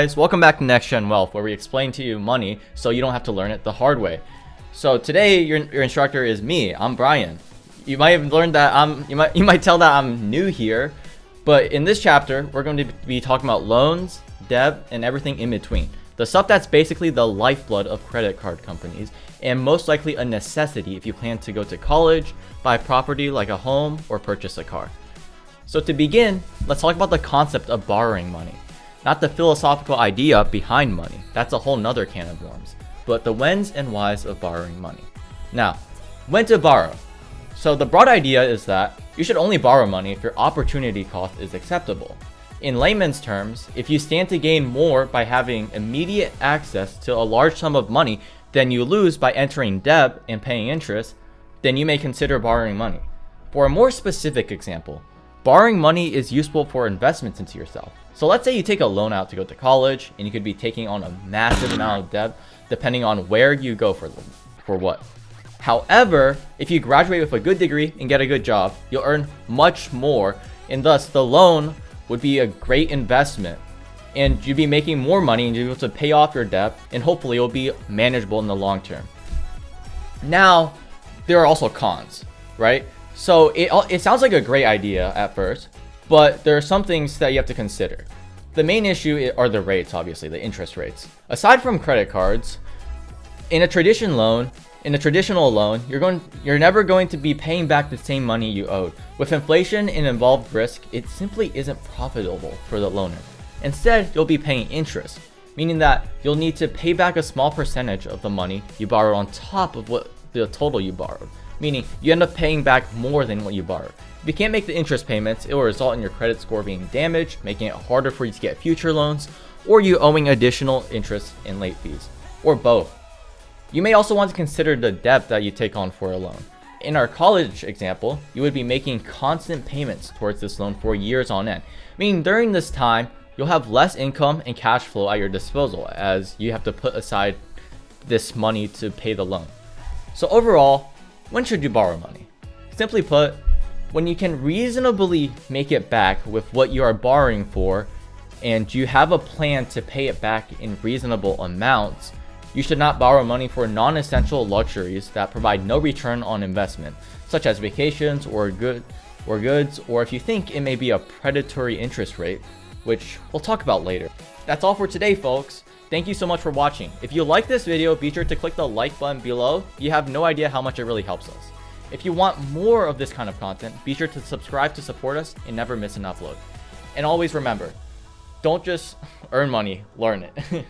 guys, welcome back to Next Gen Wealth, where we explain to you money so you don't have to learn it the hard way. So today your instructor is me. I'm Brian. You might have learned that you might tell that I'm new here, but in this chapter we're going to be talking about loans, debt, and everything in between. The stuff that's basically the lifeblood of credit card companies, and most likely a necessity if you plan to go to college, buy property like a home, or purchase a car. So to begin, let's talk about the concept of borrowing money. Not the philosophical idea behind money, that's a whole nother can of worms, but the whens and whys of borrowing money. Now, when to borrow? So the broad idea is that you should only borrow money if your opportunity cost is acceptable. In layman's terms, if you stand to gain more by having immediate access to a large sum of money than you lose by entering debt and paying interest, then you may consider borrowing money. For a more specific example, borrowing money is useful for investments into yourself. So let's say you take a loan out to go to college, and you could be taking on a massive amount of debt depending on where you go for what. However, if you graduate with a good degree and get a good job, you'll earn much more, and thus the loan would be a great investment, and you'd be making more money and you'll be able to pay off your debt, and hopefully it'll be manageable in the long term. Now, there are also cons, right? So it sounds like a great idea at first, but there are some things that you have to consider. The main issue are the rates, obviously, the interest rates. Aside from credit cards, in a traditional loan, you're never going to be paying back the same money you owed. With inflation and involved risk, it simply isn't profitable for the loaner. Instead, you'll be paying interest, meaning that you'll need to pay back a small percentage of the money you borrowed on top of what the total you borrowed, meaning you end up paying back more than what you borrowed. If you can't make the interest payments, it will result in your credit score being damaged, making it harder for you to get future loans, or you owing additional interest and late fees, or both. You may also want to consider the debt that you take on for a loan. In our college example, you would be making constant payments towards this loan for years on end, meaning during this time, you'll have less income and cash flow at your disposal as you have to put aside this money to pay the loan. So overall, when should you borrow money? Simply put, when you can reasonably make it back with what you are borrowing for, and you have a plan to pay it back in reasonable amounts, you should not borrow money for non-essential luxuries that provide no return on investment, such as vacations or goods, or if you think it may be a predatory interest rate, which we'll talk about later. That's all for today, folks. Thank you so much for watching. If you like this video, be sure to click the like button below. You have no idea how much it really helps us. If you want more of this kind of content, be sure to subscribe to support us and never miss an upload. And always remember, don't just earn money, learn it.